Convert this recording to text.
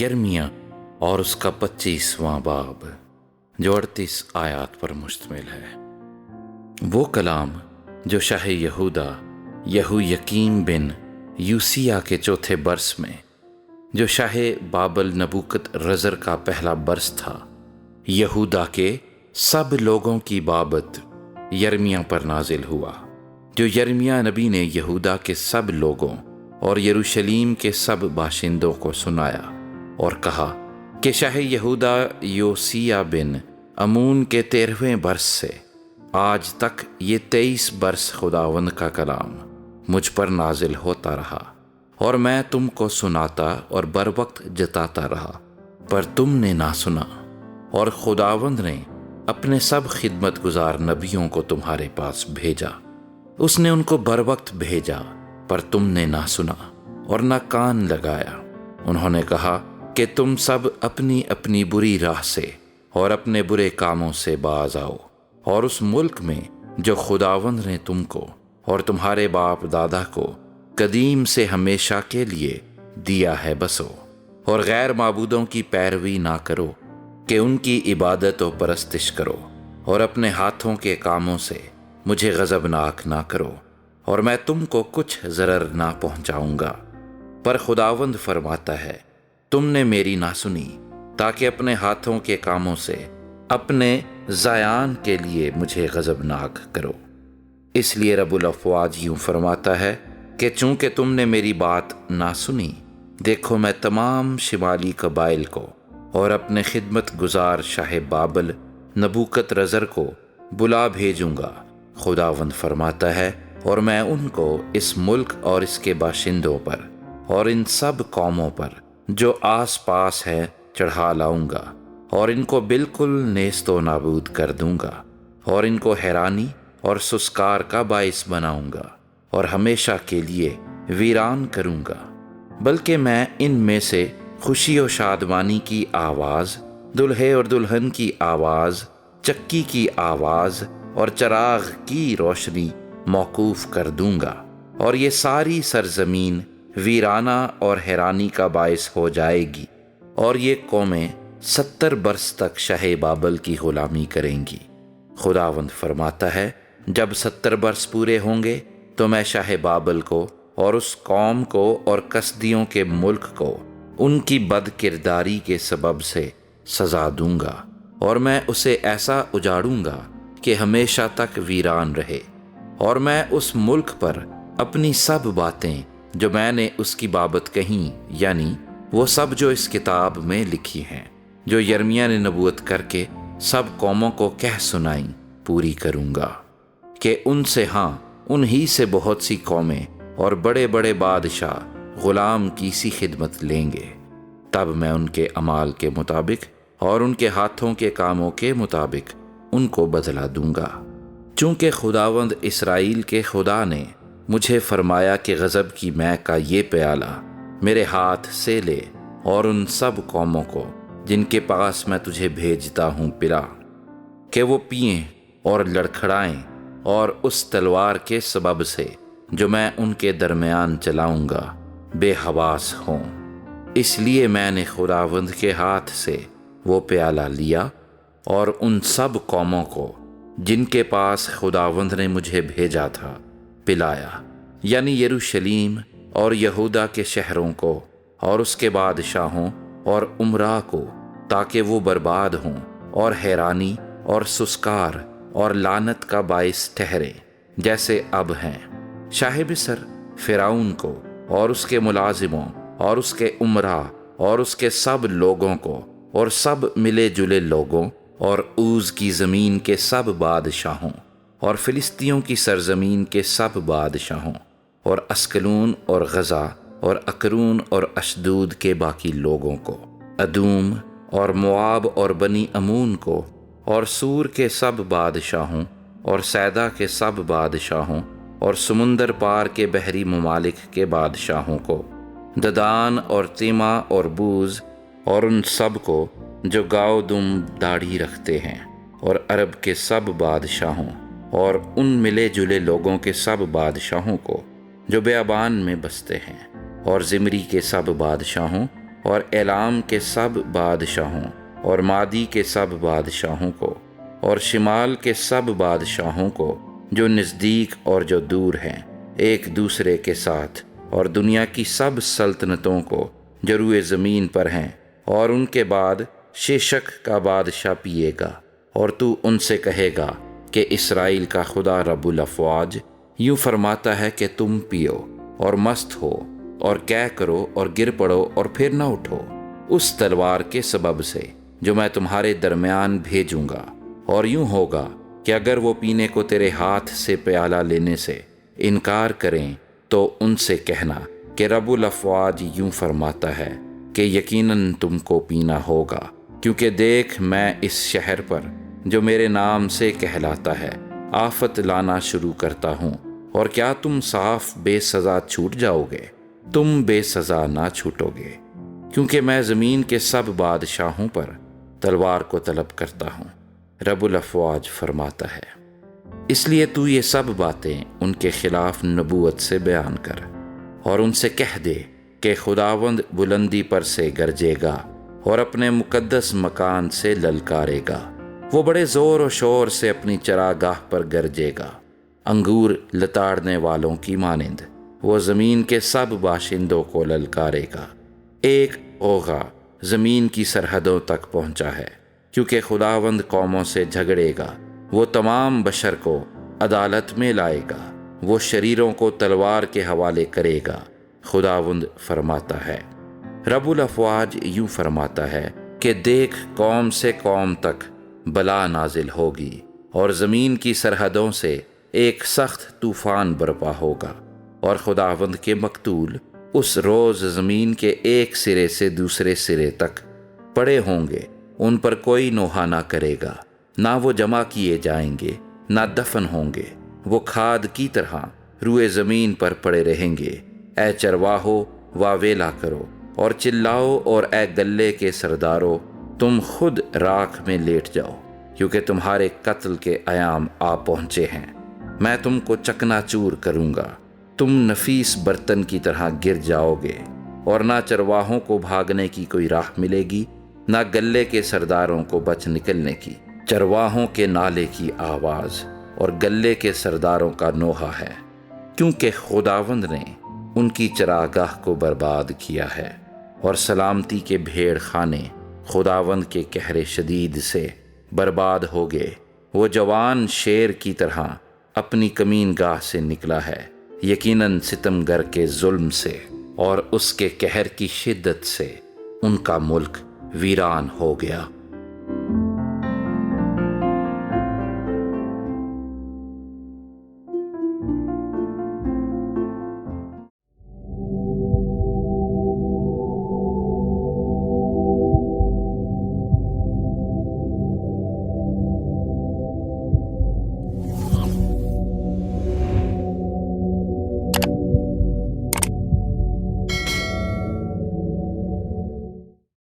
یرمیہ اور اس کا 25واں باب جو 38 آیات پر مشتمل ہے۔ وہ کلام جو شاہ یہودا یہویقیم بن یوسیہ کے چوتھے برس میں، جو شاہ بابل نبوکت رزر کا پہلا برس تھا، یہودا کے سب لوگوں کی بابت یرمیہ پر نازل ہوا، جو یرمیہ نبی نے یہودا کے سب لوگوں اور یروشلیم کے سب باشندوں کو سنایا اور کہا کہ شاہ یہودا یوسیہ بن امون کے 13ویں برس سے آج تک یہ 23 برس خداوند کا کلام مجھ پر نازل ہوتا رہا، اور میں تم کو سناتا اور بر وقت جتاتا رہا، پر تم نے نہ سنا، اور خداوند نے اپنے سب خدمت گزار نبیوں کو تمہارے پاس بھیجا، اس نے ان کو بر وقت بھیجا، پر تم نے نہ سنا اور نہ کان لگایا۔ انہوں نے کہا کہ تم سب اپنی اپنی بری راہ سے اور اپنے برے کاموں سے باز آؤ، اور اس ملک میں جو خداوند نے تم کو اور تمہارے باپ دادا کو قدیم سے ہمیشہ کے لیے دیا ہے بسو، اور غیر معبودوں کی پیروی نہ کرو کہ ان کی عبادت و پرستش کرو، اور اپنے ہاتھوں کے کاموں سے مجھے غضبناک نہ کرو، اور میں تم کو کچھ ضرر نہ پہنچاؤں گا۔ پر خداوند فرماتا ہے، تم نے میری نہ سنی، تاکہ اپنے ہاتھوں کے کاموں سے اپنے زیان کے لیے مجھے غضبناک کرو۔ اس لیے رب الافواج یوں فرماتا ہے کہ چونکہ تم نے میری بات نہ سنی، دیکھو میں تمام شمالی قبائل کو اور اپنے خدمت گزار شاہ بابل نبوکت رزر کو بلا بھیجوں گا، خداوند فرماتا ہے، اور میں ان کو اس ملک اور اس کے باشندوں پر اور ان سب قوموں پر جو آس پاس ہیں چڑھا لاؤں گا، اور ان کو بالکل نیست و نابود کر دوں گا، اور ان کو حیرانی اور سسکار کا باعث بناؤں گا، اور ہمیشہ کے لیے ویران کروں گا۔ بلکہ میں ان میں سے خوشی و شادمانی کی آواز، دلہے اور دلہن کی آواز، چکی کی آواز اور چراغ کی روشنی موقوف کر دوں گا، اور یہ ساری سرزمین ویرانہ اور حیرانی کا باعث ہو جائے گی، اور یہ قومیں 70 برس تک شاہ بابل کی غلامی کریں گی۔ خداوند فرماتا ہے، جب 70 برس پورے ہوں گے تو میں شاہ بابل کو اور اس قوم کو اور کسدیوں کے ملک کو ان کی بد کرداری کے سبب سے سزا دوں گا، اور میں اسے ایسا اجاڑوں گا کہ ہمیشہ تک ویران رہے، اور میں اس ملک پر اپنی سب باتیں جو میں نے اس کی بابت کہیں، یعنی وہ سب جو اس کتاب میں لکھی ہیں، جو یرمیہ نے نبوت کر کے سب قوموں کو کہہ سنائیں، پوری کروں گا، کہ ان سے، ہاں انہی سے بہت سی قومیں اور بڑے بڑے بادشاہ غلام کی سی خدمت لیں گے۔ تب میں ان کے اعمال کے مطابق اور ان کے ہاتھوں کے کاموں کے مطابق ان کو بدلہ دوں گا۔ چونکہ خداوند اسرائیل کے خدا نے مجھے فرمایا کہ غضب کی مے کا یہ پیالہ میرے ہاتھ سے لے، اور ان سب قوموں کو جن کے پاس میں تجھے بھیجتا ہوں پلا، کہ وہ پئیں اور لڑکھڑائیں، اور اس تلوار کے سبب سے جو میں ان کے درمیان چلاؤں گا بے حواس ہوں۔ اس لیے میں نے خداوند کے ہاتھ سے وہ پیالہ لیا، اور ان سب قوموں کو جن کے پاس خداوند نے مجھے بھیجا تھا پلایا، یعنی یروشلیم اور یہودا کے شہروں کو اور اس کے بادشاہوں اور امراء کو، تاکہ وہ برباد ہوں اور حیرانی اور سسکار اور لعنت کا باعث ٹھہریں جیسے اب ہیں۔ شاہ مصر فرعون کو اور اس کے ملازموں اور اس کے امراء اور اس کے سب لوگوں کو اور سب ملے جلے لوگوں اور اوز کی زمین کے سب بادشاہوں اور فلسطینیوں کی سرزمین کے سب بادشاہوں اور اسکلون اور غزہ اور اکرون اور اشدود کے باقی لوگوں کو، ادوم اور مواب اور بنی امون کو، اور سور کے سب بادشاہوں اور سیدا کے سب بادشاہوں اور سمندر پار کے بحری ممالک کے بادشاہوں کو، ددان اور تیما اور بوز اور ان سب کو جو گاؤ دم داڑھی رکھتے ہیں، اور عرب کے سب بادشاہوں اور ان ملے جلے لوگوں کے سب بادشاہوں کو جو بیابان میں بستے ہیں، اور زمری کے سب بادشاہوں اور ایلام کے سب بادشاہوں اور مادی کے سب بادشاہوں کو اور شمال کے سب بادشاہوں کو جو نزدیک اور جو دور ہیں ایک دوسرے کے ساتھ، اور دنیا کی سب سلطنتوں کو جو روئے زمین پر ہیں، اور ان کے بعد شیشک کا بادشاہ پیے گا۔ اور تو ان سے کہے گا کہ اسرائیل کا خدا رب الافواج یوں فرماتا ہے کہ تم پیو اور مست ہو اور کہہ کرو اور گر پڑو اور پھر نہ اٹھو اس تلوار کے سبب سے جو میں تمہارے درمیان بھیجوں گا۔ اور یوں ہوگا کہ اگر وہ پینے کو تیرے ہاتھ سے پیالہ لینے سے انکار کریں تو ان سے کہنا کہ رب الافواج یوں فرماتا ہے کہ یقیناً تم کو پینا ہوگا، کیونکہ دیکھ میں اس شہر پر جو میرے نام سے کہلاتا ہے آفت لانا شروع کرتا ہوں، اور کیا تم صاف بے سزا چھوٹ جاؤ گے؟ تم بے سزا نہ چھوٹو گے، کیونکہ میں زمین کے سب بادشاہوں پر تلوار کو طلب کرتا ہوں، رب الافواج فرماتا ہے۔ اس لیے تو یہ سب باتیں ان کے خلاف نبوت سے بیان کر، اور ان سے کہہ دے کہ خداوند بلندی پر سے گرجے گا اور اپنے مقدس مکان سے للکارے گا، وہ بڑے زور و شور سے اپنی چراگاہ پر گرجے گا، انگور لتاڑنے والوں کی مانند وہ زمین کے سب باشندوں کو للکارے گا۔ ایک اوغا زمین کی سرحدوں تک پہنچا ہے، کیونکہ خداوند قوموں سے جھگڑے گا، وہ تمام بشر کو عدالت میں لائے گا، وہ شریروں کو تلوار کے حوالے کرے گا، خداوند فرماتا ہے۔ رب الافواج یوں فرماتا ہے کہ دیکھ قوم سے قوم تک بلا نازل ہوگی، اور زمین کی سرحدوں سے ایک سخت طوفان برپا ہوگا، اور خداوند کے مقتول اس روز زمین کے ایک سرے سے دوسرے سرے تک پڑے ہوں گے، ان پر کوئی نوحہ نہ کرے گا، نہ وہ جمع کیے جائیں گے، نہ دفن ہوں گے، وہ کھاد کی طرح روئے زمین پر پڑے رہیں گے۔ اے چرواہو واویلا کرو اور چلاؤ، اور اے گلے کے سردارو تم خود راکھ میں لیٹ جاؤ، کیونکہ تمہارے قتل کے ایام آ پہنچے ہیں۔ میں تم کو چکنا چور کروں گا، تم نفیس برتن کی طرح گر جاؤ گے، اور نہ چرواہوں کو بھاگنے کی کوئی راہ ملے گی، نہ گلے کے سرداروں کو بچ نکلنے کی۔ چرواہوں کے نالے کی آواز اور گلے کے سرداروں کا نوحہ ہے، کیونکہ خداوند نے ان کی چراگاہ کو برباد کیا ہے، اور سلامتی کے بھیڑ خانے خداوند کے قہر شدید سے برباد ہو گئے۔ وہ جوان شیر کی طرح اپنی کمین گاہ سے نکلا ہے، یقیناً ستمگر کے ظلم سے اور اس کے قہر کی شدت سے ان کا ملک ویران ہو گیا۔